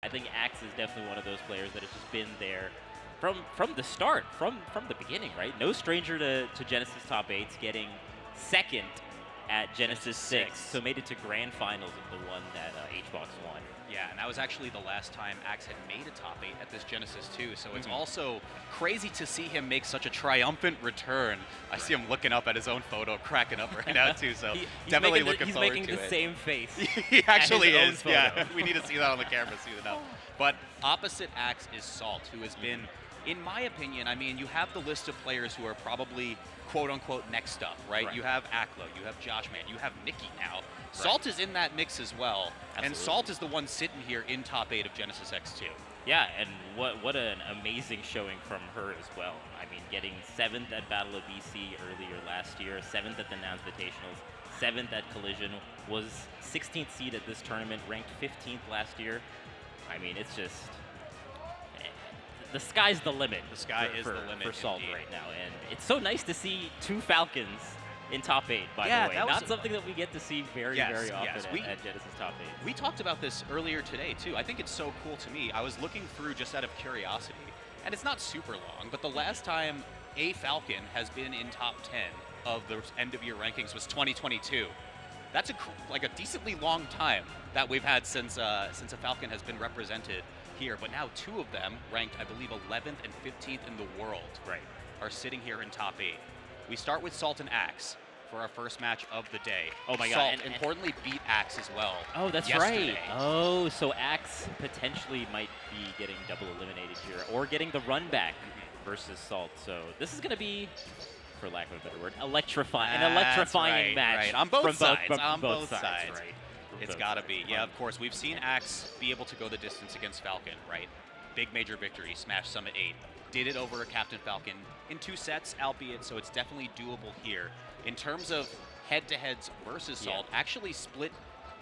I think Axe is definitely one of those players that has just been there from the start, from the beginning, right? No stranger to Genesis top 8s, getting second at Genesis 6, so made it to grand finals of the one that HBox won. Yeah, and that was actually the last time Axe had made a top 8 at this Genesis 2, so it's also crazy to see him make such a triumphant return. I see him looking up at his own photo, cracking up right now too, so definitely looking forward to it. He's making the same face. He actually is, yeah. We need to see that on the camera soon enough. But opposite Axe is Salt, who has been, in my opinion, I mean, you have the list of players who are probably quote-unquote next up, right? You have Aklo, you have Joshman, you have Nikki now. Salt is in that mix as well, and Salt is the one sitting here in top 8 of Genesis X2. Yeah, and what an amazing showing from her as well. I mean, getting 7th at Battle of BC earlier last year, 7th at the NAMS Invitationals, 7th at Collision, was 16th seed at this tournament, ranked 15th last year. I mean, it's just... the sky's the limit. The sky is the limit for Salt indeed. right now, and it's so nice to see 2 Falcons in top 8, by the way. Not something that we get to see very often at Genesis top 8. We talked about this earlier today, too. I think it's so cool to me. I was looking through just out of curiosity, and it's not super long, but the last time a Falcon has been in top 10 of the end-of-year rankings was 2022. That's like a decently long time that we've had since a Falcon has been represented here, but now 2 of them, ranked, I believe, 11th and 15th in the world, are sitting here in top 8. We start with Salt and Axe for our first match of the day. Oh my Salt, god. importantly, beat Axe as well. Oh, that's yesterday. right. Oh, so Axe potentially might be getting double eliminated here, or getting the run back versus Salt. So this is going to be, for lack of a better word, an electrifying match. Right. On both sides. From both sides. Right. It's got to be. Yeah, of course. We've seen Axe be able to go the distance against Falcon, right? Big major victory, Smash Summit 8. Did it over Captain Falcon in 2 sets, albeit, so it's definitely doable here. In terms of head-to-heads versus Salt, actually split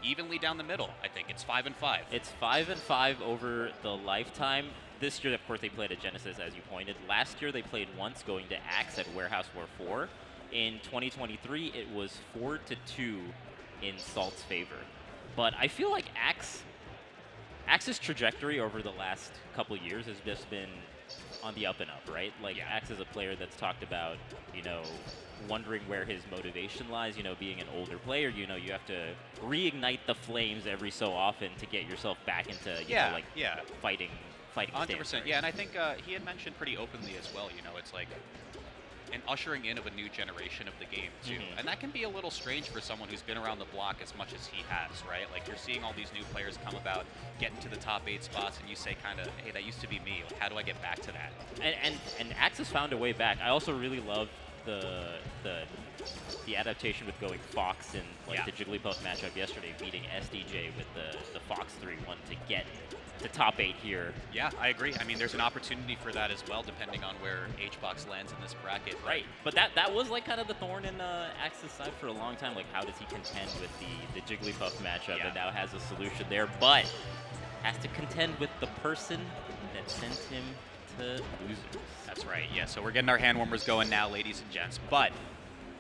evenly down the middle, I think. It's 5-5. It's 5-5 over the lifetime. This year, of course, they played at Genesis, as you pointed. Last year, they played once, going to Axe at Warehouse War 4. In 2023, it was 4-2 in Salt's favor. But I feel like Axe's trajectory over the last couple years has just been on the up and up, right? Like, Axe is a player that's talked about, you know, wondering where his motivation lies, you know, being an older player, you know, you have to reignite the flames every so often to get yourself back into, you know, like, fighting 100%, stance, right? yeah, and I think he had mentioned pretty openly as well, you know, it's like an ushering in of a new generation of the game, too. And that can be a little strange for someone who's been around the block as much as he has, right? Like, you're seeing all these new players come about, get into the top 8 spots, and you say kind of, hey, that used to be me. Like, how do I get back to that? And Axe has found a way back. I also really love the adaptation with going Fox in like the Jigglypuff matchup yesterday, beating SDJ with the Fox 3-1 to get to top 8 here. Yeah, I agree. I mean, there's an opportunity for that as well, depending on where HBox lands in this bracket. Right, but that was like kind of the thorn in Axe's side for a long time. Like, how does he contend with the Jigglypuff matchup? And now has a solution there, but has to contend with the person that sent him to losers. That's right, yeah. So we're getting our hand warmers going now, ladies and gents. But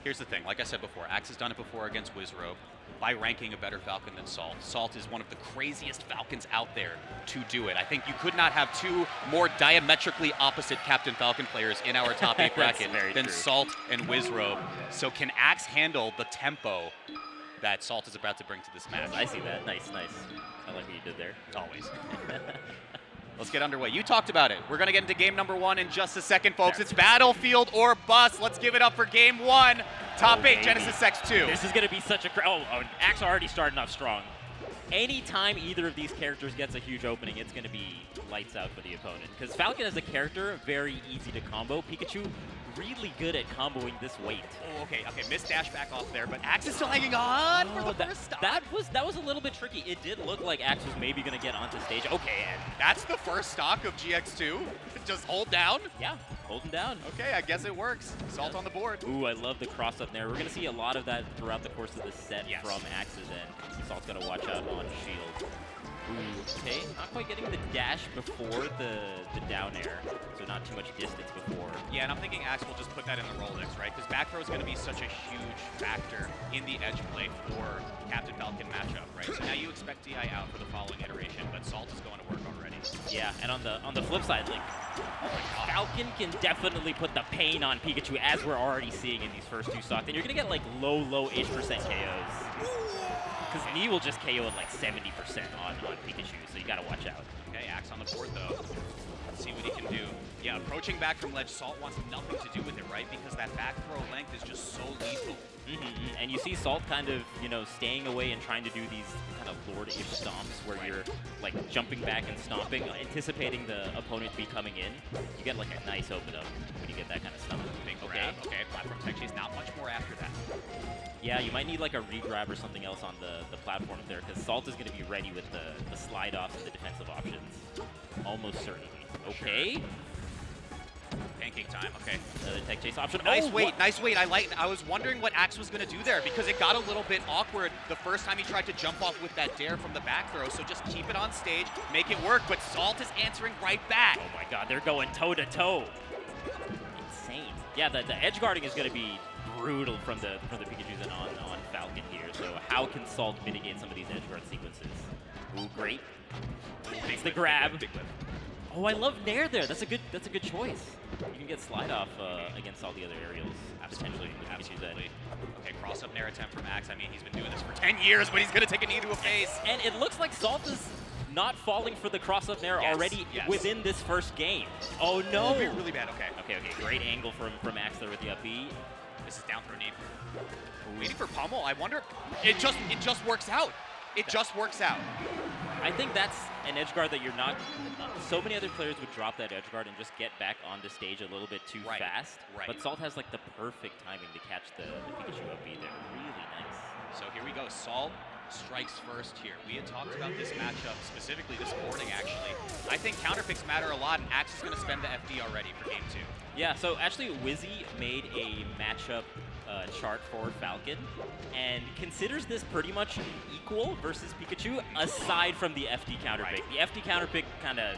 here's the thing. Like I said before, Axe has done it before against Wizrobe by ranking a better Falcon than Salt. Salt is one of the craziest Falcons out there to do it. I think you could not have 2 more diametrically opposite Captain Falcon players in our top 8 bracket than Salt and Wizrobe. So can Axe handle the tempo that Salt is about to bring to this match? I see that. Nice. I like what you did there. Always. Let's get underway. You talked about it. We're going to get into game number 1 in just a second, folks. It's Battlefield or Bust. Let's give it up for game 1. Top 8, Genesis X2. This is going to be such a... Axe already starting off strong. Anytime either of these characters gets a huge opening, it's going to be lights out for the opponent. Because Falcon as a character, very easy to combo. Pikachu, really good at comboing this weight. Oh, okay. Missed dash back off there, but Axe is still hanging on for the first stock. That was a little bit tricky. It did look like Axe was maybe going to get onto stage. Okay, and that's the first stock of GX2. Just hold down. Yeah, holding down. Okay, I guess it works. Salt on the board. Ooh, I love the cross up there. We're going to see a lot of that throughout the course of the set from Axe's end. Salt's going to watch out on shield. Ooh, okay, not quite getting the dash before the down air, so not too much distance before. Yeah, and I'm thinking Axe will just put that in the Rolodex, right? Because back throw is going to be such a huge factor in the edge play for Captain Falcon matchup, right? So now you expect DI out for the following iteration, but Salt is going to work already. Yeah, and on the flip side, like, Falcon can definitely put the pain on Pikachu, as we're already seeing in these first two stocks. And you're gonna get like low-ish percent KOs. Because Knee will just KO at like 70% on Pikachu, so you gotta watch out. Okay, Axe on the board though. Let's see what he can do. Yeah, approaching back from ledge, Salt wants nothing to do with it, right? Because that back throw length is just so lethal. And you see Salt kind of, you know, staying away and trying to do these kind of Lord-ish stomps where you're like jumping back and stomping, anticipating the opponent to be coming in. You get like a nice open up when you get that kind of stomp. Big grab. Okay, platform tech chase, not much more after that. Yeah, you might need like a re-grab or something else on the platform there, because Salt is going to be ready with the slide-offs and the defensive options. Almost certainly. Okay. Sure. Pancake time, okay. Another tech chase option. Nice wait. I was wondering what Axe was going to do there, because it got a little bit awkward the first time he tried to jump off with that dare from the back throw, so just keep it on stage, make it work, but Salt is answering right back. Oh my god, they're going toe-to-toe. Insane. Yeah, the edge guarding is going to be brutal from the Pikachus and on Falcon here, so how can Salt mitigate some of these edge guard sequences? Ooh, great. It's the grab. Big whip. Oh, I love Nair there. That's a good choice. You can get slide off against all the other aerials. Absolutely. Absolutely. Okay, cross up Nair attempt from Axe. I mean, he's been doing this for 10 years, but he's going to take a knee to a face. And it looks like Salt is not falling for the cross up Nair already within this first game. Oh no. It'll be really bad. Okay. Okay. Great angle from Axe there with the up B. This is down throw knee. Waiting for pummel. I wonder. It just works out. It just works out. I think that's an edge guard that you're not. So many other players would drop that edge guard and just get back on the stage a little bit too fast. Right. But Salt has like the perfect timing to catch the Pikachu up B there. Really nice. So here we go. Salt strikes first here. We had talked about this matchup specifically this morning, actually. I think counterpicks matter a lot, and Axe is going to spend the FD already for game 2. Yeah, so actually Wizzy made a matchup chart for Falcon and considers this pretty much equal versus Pikachu, aside from the FD counterpick. The FD counterpick kind of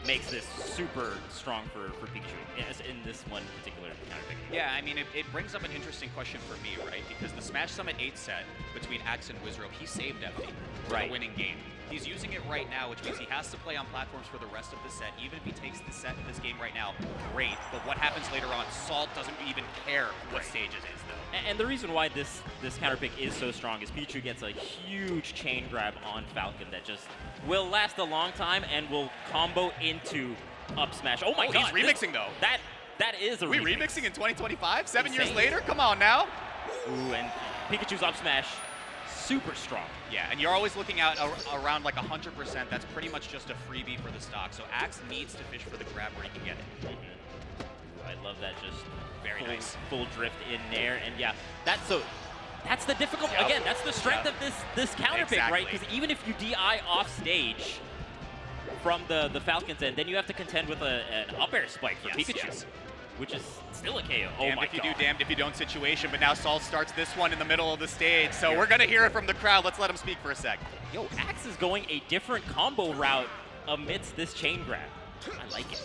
makes this super strong for Pikachu in this one particular counterpick. Yeah, I mean, it brings up an interesting question for me, right? Because the Smash Summit 8 set between Axe and Wizrobe, he saved FD for the winning game. He's using it right now, which means he has to play on platforms for the rest of the set. Even if he takes this game right now, great. But what happens later on, Salt doesn't even care what stage it is, though. And the reason why this counterpick is so strong is Pikachu gets a huge chain grab on Falcon that just will last a long time and will combo into up smash. Oh my god. He's remixing, though. That is a remix. We remixing in 2025? 7 years later? Come on now. Ooh, and Pikachu's up smash, super strong. Yeah, and you're always looking out around like 100%. That's pretty much just a freebie for the stock. So Axe needs to fish for the grab where he can get it. Ooh, I love that, just very nice. Full drift in there. And yeah, that's the difficult, again, that's the strength of this counterpick, right? Because even if you DI off stage from the Falcon's end, then you have to contend with an up air spike for Pikachu. Which is still a KO. Oh my god. Damned if you do, damned if you don't situation, but now Salt starts this one in the middle of the stage, so we're going to hear it from the crowd. Let's let him speak for a sec. Yo, Axe is going a different combo route amidst this chain grab. I like it.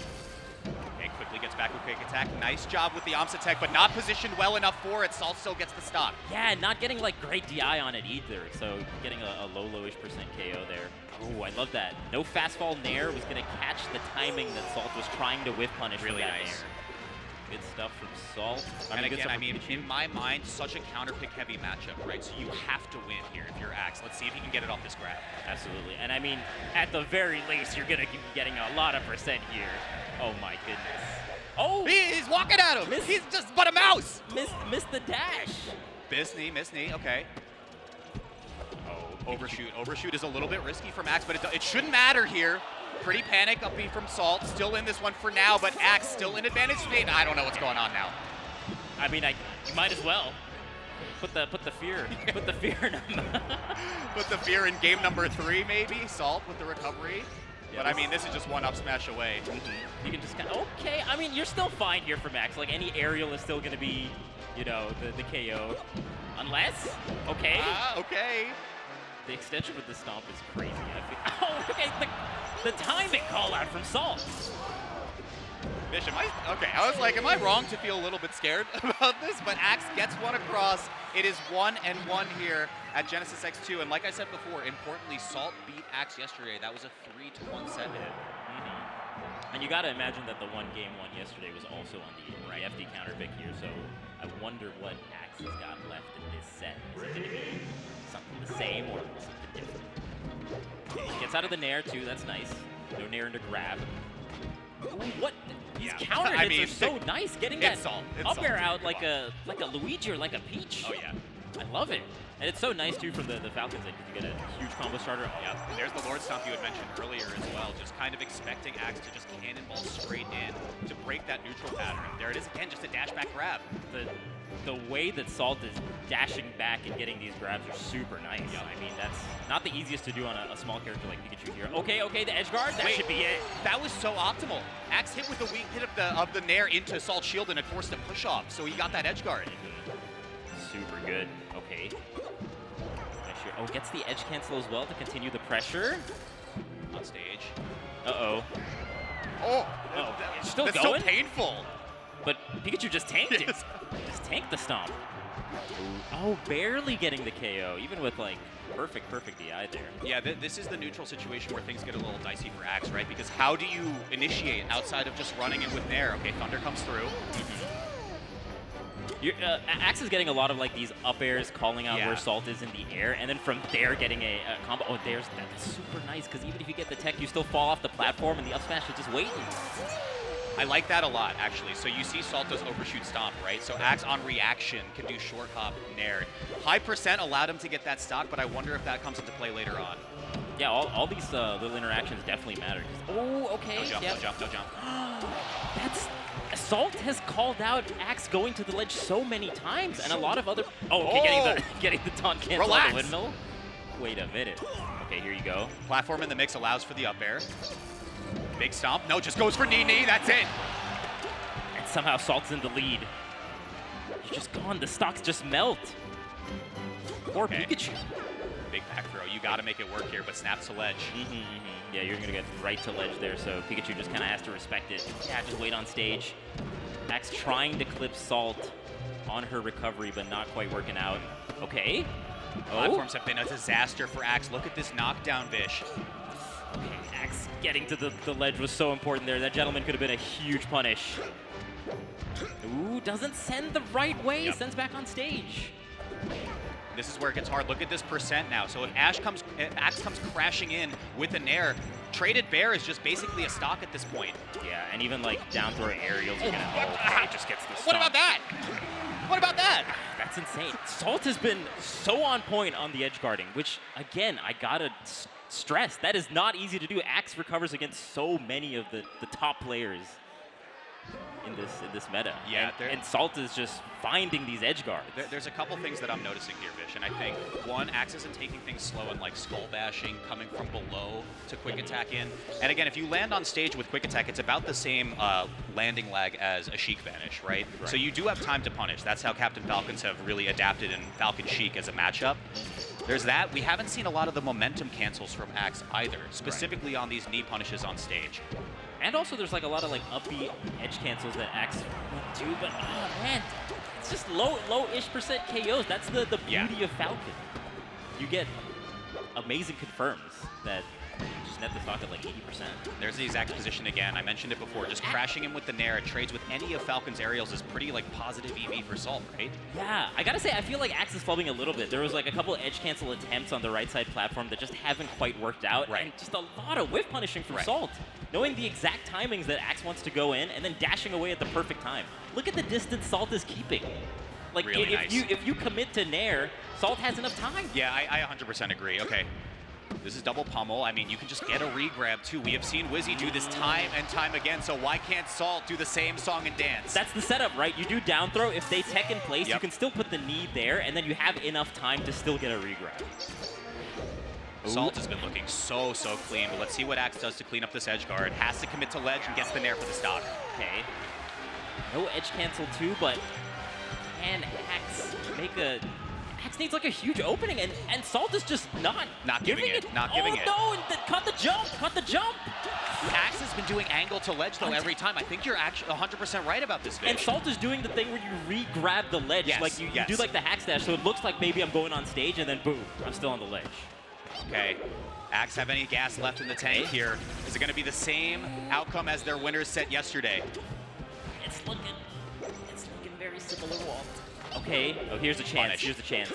Okay, quickly gets back with quick attack. Nice job with the Omsa tech, but not positioned well enough for it. Salt still gets the stock. Yeah, not getting like great DI on it either, so getting a low-ish percent KO there. Oh, I love that. No fast fall Nair was going to catch the timing that Salt was trying to whiff punish really nice. Nair. Good stuff from Salt. And again, I mean, in my mind, such a counterpick-heavy matchup, right? So you have to win here if you're Axe. Let's see if he can get it off this grab. Absolutely. And I mean, at the very least, you're going to be getting a lot of percent here. Oh my goodness. Oh! He's walking at him! He's just but a mouse! Missed the dash. Miss knee, okay. Oh, overshoot. Overshoot is a little bit risky from Axe, but it shouldn't matter here. Pretty panic up B from Salt, still in this one for now, but Axe still in advantage state. I don't know what's going on now. I mean, you might as well put the fear, put the fear in him. Put the fear in game number 3, maybe. Salt with the recovery, but I mean, this is just one up smash away. You can just kind of okay. I mean, you're still fine here for Max. Like any aerial is still going to be, you know, the KO, unless okay. Okay. The extension with the stomp is crazy. Oh, okay. The timing call out from Salt. Bish, okay, I was like, am I wrong to feel a little bit scared about this? But Axe gets one across. It is 1-1 here at Genesis X2. And like I said before, importantly, Salt beat Axe yesterday. That was a 3-1 set hit. And you got to imagine that the one game won yesterday was also on the FD counter pick here, so I wonder what Axe has got left in this set. Is it going to be something the same or something different? Okay, he gets out of the nair too, that's nice. No nair into grab. Ooh, what? These counter hits are so nice, getting that up air out like a Luigi or like a Peach. Oh yeah. I love it. And it's so nice, too, from the Falcons because you get a huge combo starter. Oh, yeah. There's the Lord Stomp you had mentioned earlier as well, just kind of expecting Axe to just cannonball straight in to break that neutral pattern. There it is again, just a dash back grab. The way that Salt is dashing back and getting these grabs are super nice. Yeah. I mean, that's not the easiest to do on a small character like Pikachu here. Okay, the edge guard, that should be it. That was so optimal. Axe hit with the weak hit of the nair into Salt's shield and it forced a push off, so he got that edge guard. Super good. Okay. Oh, gets the edge cancel as well to continue the pressure. On stage. Uh-oh. Oh! It's still that's going? So painful. But Pikachu just tanked it. Just tanked the stomp. Oh, barely getting the KO, even with, like, perfect DI there. Yeah, this is the neutral situation where things get a little dicey for Axe, right? Because how do you initiate outside of just running in with Nair? Okay, Thunder comes through. Axe is getting a lot of like these up airs, calling out where Salt is in the air, and then from there getting a combo. Oh, that's super nice, because even if you get the tech, you still fall off the platform, and the up smash is just waiting. I like that a lot, actually. So you see Salt does overshoot stomp, right? So Axe on reaction can do short hop Nair. High percent allowed him to get that stock, but I wonder if that comes into play later on. Yeah, all these little interactions definitely matter. Oh, okay. No jump, no jump, no jump. Salt has called out Axe going to the ledge so many times, and a lot of other. Oh, okay, getting the taunt cancel on the windmill. Wait a minute. Okay, here you go. Platform in the mix allows for the up air. Big stomp. No, just goes for knee. That's it. And somehow Salt's in the lead. You're just gone. The stocks just melt. Poor Pikachu. Big back throw. You got to make it work here, but snaps to ledge. Yeah, you're going to get right to ledge there, so Pikachu just kind of has to respect it. Yeah, just wait on stage. Axe trying to clip Salt on her recovery, but not quite working out. Okay. Platforms have been a disaster for Axe. Look at this knockdown, Vish. Okay, Axe getting to the ledge was so important there. That gentleman could have been a huge punish. Ooh, doesn't send the right way. Sends back on stage. This is where it gets hard. Look at this percent now. So if Axe comes crashing in with a Nair, traded bear is just basically a stock at this point. Yeah, and even like down throw aerials are gonna just gets the stomp. What about that? What about that? That's insane. Salt has been so on point on the edge guarding, which again, I gotta stress, that is not easy to do. Axe recovers against so many of the top players in this meta. Yeah, and Salt is just finding these edge guards. There's a couple things that I'm noticing here, Vish, and I think one, Axe isn't taking things slow and like skull bashing, coming from below to quick attack in. And again, if you land on stage with quick attack, it's about the same landing lag as a Sheik vanish, right? So you do have time to punish. That's how Captain Falcons have really adapted in Falcon Sheik as a matchup. There's that. We haven't seen a lot of the momentum cancels from Axe either, specifically on these knee punishes on stage. And also there's like a lot of like upbeat edge cancels that Axe went to, but oh man, it's just low-ish percent KOs. That's the beauty of Falcon. You get amazing confirms that just net the stock at like 80%. There's the exact position again. I mentioned it before. Just crashing him with the Nair, trades with any of Falcon's aerials is pretty like positive EV for Salt, right? Yeah, I gotta say, I feel like Axe is flubbing a little bit. There was like a couple edge cancel attempts on the right side platform that just haven't quite worked out. Right. And just a lot of whiff punishing from Salt. Knowing the exact timings that Axe wants to go in and then dashing away at the perfect time. Look at the distance Salt is keeping. Like, really if you commit to Nair, Salt has enough time. Yeah, I 100% agree. Okay. This is double pummel. I mean, you can just get a re-grab, too. We have seen Wizzy do this time and time again, so why can't Salt do the same song and dance? That's the setup, right? You do down throw. If they tech in place, you can still put the knee there, and then you have enough time to still get a re-grab. Salt has been looking so clean, but let's see what Axe does to clean up this edge guard. Has to commit to ledge and gets the Nair for the stock. Okay. No edge cancel, too, but can Axe make a... Axe needs like a huge opening, and Salt is just not giving it. Not giving it. Oh, no, cut the jump. Axe has been doing angle to ledge, though, every time. I think you're actually 100% right about this, Vish. And Salt is doing the thing where you re-grab the ledge. Like, you do like the hack stash, so it looks like maybe I'm going on stage, and then boom, I'm still on the ledge. Okay. Axe have any gas left in the tank here? Is it going to be the same outcome as their winners set yesterday? It's looking very similar, Walt. Okay. Oh, here's a chance. Here's a chance.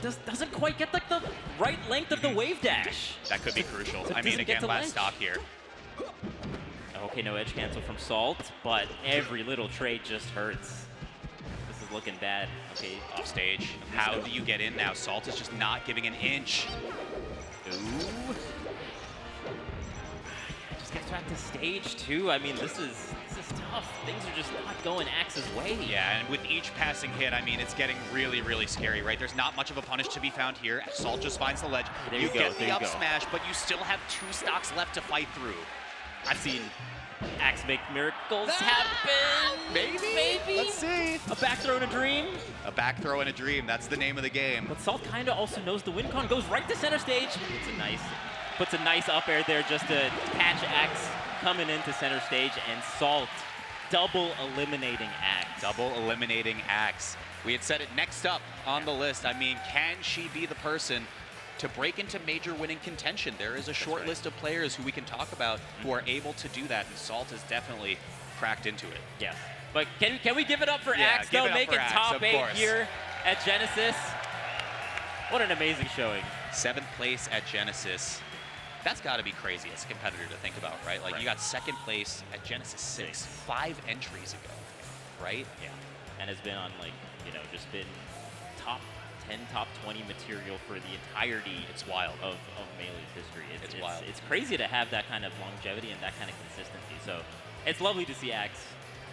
Doesn't quite get like the right length of the wave dash. That could be crucial. So I mean, again, last stock here. Okay, no edge cancel from Salt, but every little trade just hurts. This is looking bad. Okay, off stage. How do you get in now? Salt is just not giving an inch. Ooh. Just gets back to stage 2. I mean, this is tough. Things are just not going Axe's way. Yeah, and with each passing hit, I mean, it's getting really, really scary, right? There's not much of a punish to be found here. Salt just finds the ledge. There you you go, get there the you up go. smash, but you still have 2 stocks left to fight through. I've seen Axe make miracles happen. Maybe. Let's see. A back throw in a dream. A back throw in a dream. That's the name of the game. But Salt kind of also knows the win con. Goes right to center stage. Puts a nice up air there just to catch Axe coming into center stage, and Salt double eliminating Axe. Double eliminating Axe. We had said it next up on the list. I mean, can she be the person to break into major winning contention? There is a short list of players who we can talk about who are able to do that, and Salt has definitely cracked into it. Yes. But can we give it up for Axe, give though? it up Make for it Axe, top of 8 course. here at Genesis. What an amazing showing. 7th place at Genesis. That's got to be crazy as a competitor to think about, right? Like, you got 2nd place at Genesis 6, 5 entries ago, right? Yeah. And has been on, like, just been top 10, top 20 material for the entirety It's wild. of Melee's history. It's wild. It's crazy to have that kind of longevity and that kind of consistency. So it's lovely to see Axe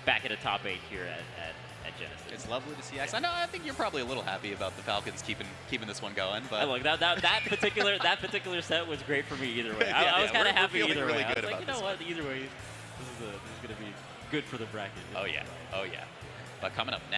back at a top 8 here at Genesis. It's lovely to see Axe. I think you're probably a little happy about the Falcons keeping this one going, but Look, that particular set was great for me either way. I was kind of happy either way. I was like, you know what? Either way, this is going to be good for the bracket. Oh yeah. But coming up next.